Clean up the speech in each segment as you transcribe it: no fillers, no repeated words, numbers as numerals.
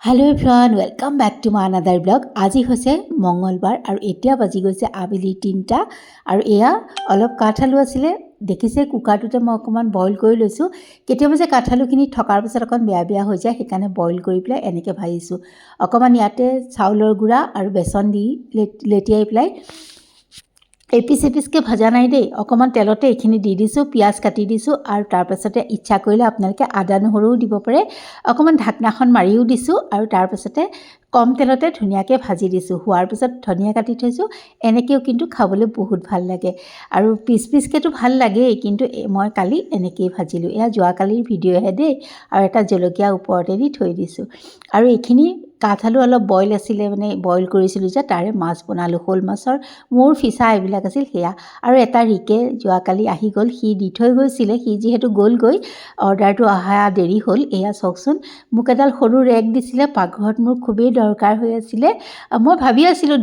Hello everyone welcome back to my another blog. আজি হৈছে মঙ্গলবাৰ আৰু এতিয়া বাজি গৈছে আবেলি 3টা আৰু এয়া অলপ কাঠালু আছিলে দেখিছে কুকাৰটোতে মই অকমান বইল কৰি লৈছো। কেতিয়াবা যে কাঠালুখিনি থকাৰ পিছত অকন বেয়া হৈ যায় সেইকাৰণে বইল কৰি পেলাই এনেকৈ ভাজিছো। অকমান ইয়াতে চাউলৰ গুড়া আৰু বেসন দি লেটিয়াই পেলাই এপিচ এপিচকৈ ভজা নাই দেই, অকণমান তেলতে এইখিনি দি দিছোঁ, পিঁয়াজ কাটি দিছোঁ আৰু তাৰপাছতে ইচ্ছা কৰিলে আপোনালোকে আদা নহৰুও দিব পাৰে। অকণমান ঢাকনাখন মাৰিও দিছোঁ আৰু তাৰপাছতে কম তেলতে ধুনীয়াকৈ ভাজি দিছোঁ। হোৱাৰ পিছত ধনিয়া কাটি থৈছোঁ। এনেকৈও কিন্তু খাবলৈ বহুত ভাল লাগে আৰু পিচকৈতো ভাল লাগেই, কিন্তু মই কালি এনেকৈয়ে ভাজিলোঁ। এয়া যোৱাকালিৰ ভিডিঅ'হে দেই, আৰু এটা জলকীয়া ওপৰতে দি থৈ দিছোঁ। আৰু এইখিনি কাঠালু অলপ বইল আছিলে, মানে বইল কৰিছিলোঁ যে তাৰে মাছ বনালোঁ। শ'ল মাছৰ মোৰ ফিচা এইবিলাক আছিল সেয়া। আৰু এটা ৰিকে যোৱাকালি আহি গ'ল, সি দি থৈ গৈছিলে, সি যিহেতু গ'লগৈ অৰ্ডাৰটো অহা দেৰি হ'ল। এয়া চাওকচোন, মোক এডাল সৰু ৰেক দিছিলে, পাকঘৰত মোৰ খুবেই দৰকাৰ হৈ আছিলে। মই ভাবি আছিলোঁ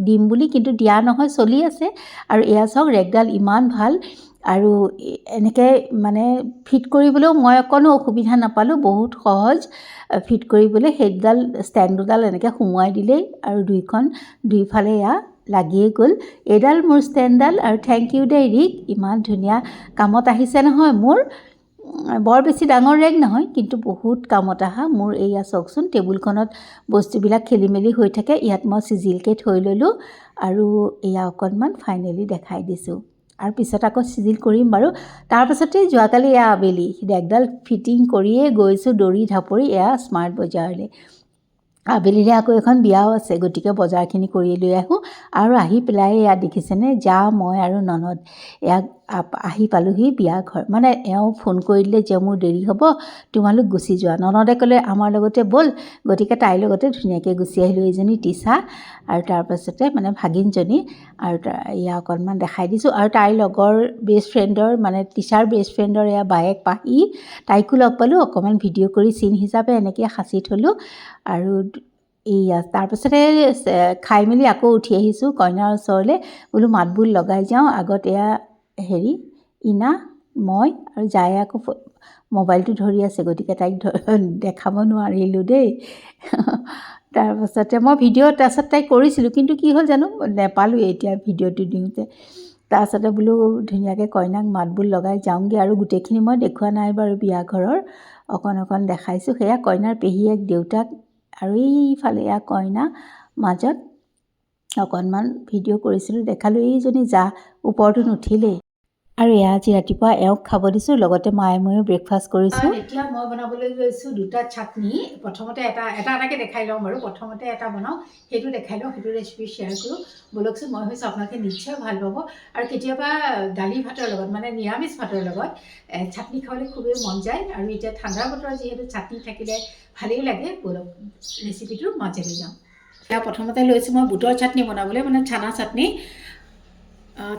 দিম বুলি কিন্তু দিয়া নহয়, চলি আছে। আৰু এয়া চাওক ৰেকডাল ইমান ভাল আৰু এনেকৈ মানে ফিট কৰিবলৈও মই অকণো অসুবিধা নাপালোঁ, বহুত সহজ ফিট কৰিবলৈ। সেইডাল ষ্টেণ্ড দুডাল এনেকৈ সোমোৱাই দিলেই আৰু দুইফালে এয়া লাগিয়ে গ'ল। এইডাল মোৰ ষ্টেণ্ডডাল, আৰু থেংক ইউ দেই ৰিক, ইমান ধুনীয়া কামত আহিছে নহয় মোৰ। বৰ বেছি ডাঙৰ ৰেক নহয় কিন্তু বহুত কামত অহা। মোৰ এইয়া চাওকচোন টেবুলখনত বস্তুবিলাক খেলি মেলি হৈ থাকে, ইয়াত মই চিজিলকৈ থৈ ল'লোঁ আৰু এয়া অকণমান ফাইনেলি দেখাই দিছোঁ। আৰু পিছত আকৌ চিজিল কৰিম বাৰু। তাৰপাছতে যোৱাকালি এয়া আবেলি ৰেকডাল ফিটিং কৰিয়ে গৈছোঁ দৌৰি ঢাপৰি এয়া স্মাৰ্ট বজাৰলৈ। আবেলিৰে আকৌ এখন বিয়াও আছে, গতিকে বজাৰখিনি কৰি লৈ আহোঁ। আৰু আহি পেলাই এয়া দেখিছেনে, মই আৰু ননদ ইয়াক আহি পালোহি বিয়া ঘৰ। মানে এওঁ ফোন কৰি দিলে যে মোৰ দেৰি হ'ব, তোমালোক গুচি যোৱা। ননদে ক'লে আমাৰ লগতে ব'ল, গতিকে তাইৰ লগতে ধুনীয়াকৈ গুচি আহিলোঁ। এইজনী টিচা আৰু তাৰপাছতে মানে ভাগিনজনী, আৰু এয়া অকণমান দেখাই দিছোঁ। আৰু তাইৰ লগৰ বেষ্ট ফ্ৰেণ্ডৰ, মানে টিচাৰ বেষ্ট ফ্ৰেণ্ডৰ এয়া বায়েক পাহি, তাইকো লগ পালোঁ। অকণমান ভিডিঅ' কৰি চিন হিচাপে এনেকৈ সাঁচি থ'লোঁ। আৰু এইয়া তাৰপাছতে খাই মেলি আকৌ উঠি আহিছোঁ কইনাৰ ওচৰলৈ, বোলো মাত বোল লগাই যাওঁ। আগত এয়া ইনা, মই আৰু জায়ে আকৌ মোবাইলটো ধৰি আছে, গতিকে তাইক দেখাব নোৱাৰিলোঁ দেই। তাৰপাছতে মই ভিডিঅ' তাৰপাছত তাইক কৰিছিলোঁ, কিন্তু কি হ'ল জানো নেপালোঁ এতিয়া ভিডিঅ'টো দিওঁতে। তাৰপাছতে বোলো ধুনীয়াকৈ কইনাক মাত বোল লগাই যাওঁগৈ। আৰু গোটেইখিনি মই দেখুওৱা নাই বাৰু বিয়া ঘৰৰ, অকণ দেখাইছোঁ। সেয়া কইনাৰ পেহীয়েক, দেউতাক, আৰু এইফালে এয়া কইনা মাজত অকণমান ভিডিঅ' কৰিছিলোঁ, দেখালোঁ। এইজনী ওপৰতো নুঠিলেই। আৰু এয়া আজি ৰাতিপুৱা এওঁক খাব দিছোঁ, লগতে মায়ে ময়ো ব্ৰেকফাষ্ট কৰিছোঁ। এতিয়া মই বনাবলৈ লৈছোঁ দুটা চাটনি। প্ৰথমতে এটাকৈ দেখাই লওঁ বাৰু। প্ৰথমতে এটা বনাওঁ, সেইটো দেখাই লওঁ, সেইটো ৰেচিপি শ্বেয়াৰ কৰোঁ। ব'লকচোন, মই ভাবিছোঁ আপোনালোকে নিশ্চয় ভাল পাব। আৰু কেতিয়াবা দালি ভাতৰ লগত, মানে নিৰামিষ ভাতৰ লগত চাটনি খাবলৈ খুবেই মন যায়। আৰু এতিয়া ঠাণ্ডাৰ বতৰ যিহেতু চাটনি থাকিলে ভালেই লাগে। ব'লক ৰেচিপিটোৰ মাজেৰে যাওঁ। এতিয়া প্ৰথমতে লৈছোঁ মই বুটৰ চাটনি বনাবলৈ, মানে চানা চাটনি।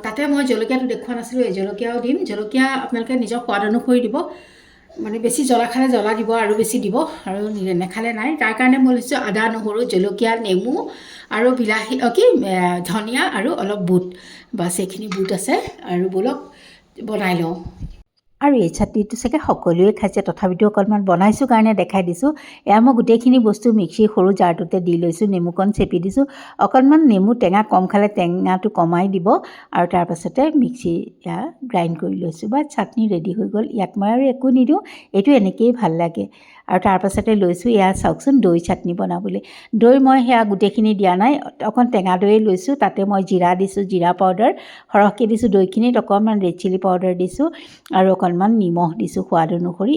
তাতে মই জলকীয়াটো দেখুওৱা নাছিলোঁ, এই জলকীয়াও দিম। জলকীয়া আপোনালোকে নিজৰ সোৱাদ অনুসৰি দিব, মানে বেছি জ্বলা খালে জ্বলা দিব আৰু বেছি দিব, আৰু নেখালে নাই। তাৰ কাৰণে মই লৈছোঁ আদা নহৰু জলকীয়া নেমু আৰু বিলাহী ধনিয়া আৰু অলপ বুট। বাছ এইখিনি বুট আছে। আৰু ব'লক বনাই লওঁ। আৰু এই চাটনিটো চাগে সকলোৱে খাইছে, তথাপিতো অকণমান বনাইছোঁ কাৰণে দেখাই দিছোঁ। এয়া মই গোটেইখিনি বস্তু মিক্সিৰ সৰু জাৰটোতে দি লৈছোঁ, নেমুকণ চেপি দিছোঁ। অকণমান নেমু টেঙা কম খালে টেঙাটো কমাই দিব। আৰু তাৰপাছতে মিক্সি গ্ৰাইণ্ড কৰি লৈছোঁ, বা চাটনি ৰেডি হৈ গ'ল। ইয়াত মই আৰু একো নিদিওঁ, এইটো এনেকৈয়ে ভাল লাগে। আৰু তাৰপাছতে লৈছোঁ এয়া চাওকচোন দৈ চাটনি বনাবলৈ। দৈ মই সেয়া গোটেইখিনি দিয়া নাই, অকণ টেঙা দৈয়ে লৈছোঁ। তাতে মই জিৰা দিছোঁ, জিৰা পাউডাৰ সৰহকৈ দিছোঁ। দৈখিনিত অকণমান ৰেড চিলি পাউডাৰ দিছোঁ আৰু অকণমান নিমখ দিছোঁ সোৱাদ অনুসৰি।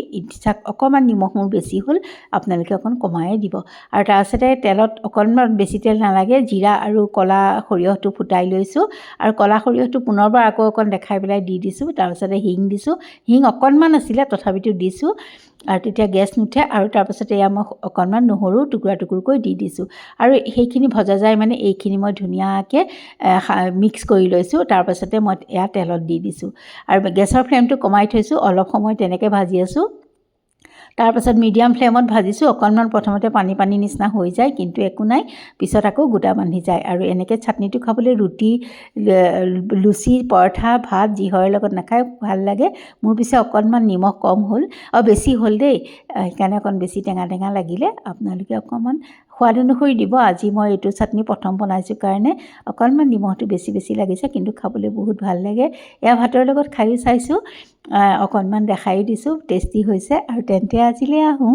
অকণমান নিমখ মোৰ বেছি হ'ল, আপোনালোকে অকণ কমাই দিব। আৰু তাৰপাছতে তেলত অকণমান বেছি তেল নালাগে, জিৰা আৰু ক'লা সৰিয়হটো ফুটাই লৈছোঁ। আৰু ক'লা সৰিয়হটো পুনৰবাৰ আকৌ অকণ দেখাই পেলাই দি দিছোঁ। তাৰপাছতে হিং দিছোঁ, হিং অকণমান আছিলে তথাপিতো দিছোঁ, আৰু তেতিয়া গেছ নুঠে। আৰু তাৰপাছতে এয়া মই অকণমান নহৰু টুকুৰা টুকুৰকৈ দি দিছোঁ। আৰু সেইখিনি ভজা যায়, মানে এইখিনি মই ধুনীয়াকৈ মিক্স কৰি লৈছোঁ। তাৰপাছতে মই এয়া তেলত দি দিছোঁ আৰু গেছৰ ফ্লেমটো কমাই থৈছোঁ। অলপ সময় তেনেকৈ ভাজি আছোঁ। তাৰপাছত মিডিয়াম ফ্লেমত ভাজিছোঁ অকণমান প্ৰথমতে পানী পানী নিচিনা হৈ যায় কিন্তু একো নাই পিছত আকৌ গোটা বান্ধি যায় আৰু এনেকৈ চাটনিটো খাবলৈ ৰুটি লুচি পৰঠা ভাত যিহৰৰ লগত নাখায় ভাল লাগে মোৰ পিছে অকণমান নিমখ কম হ'ল আৰু বেছি হ'ল দেই সেইকাৰণে অকণ বেছি টেঙা টেঙা লাগিলে আপোনালোকে অকণমান সোৱাদ অনুসৰি দিব আজি মই এইটো চাটনি প্ৰথম বনাইছোঁ কাৰণে অকণমান নিমখটো বেছি বেছি লাগিছে কিন্তু খাবলৈ বহুত ভাল লাগে এয়া ভাতৰ লগত খায়ো চাইছোঁ অকণমান দেখাই দিছোঁ টেষ্টি হৈছে আৰু তেন্তে আজিলৈ আহোঁ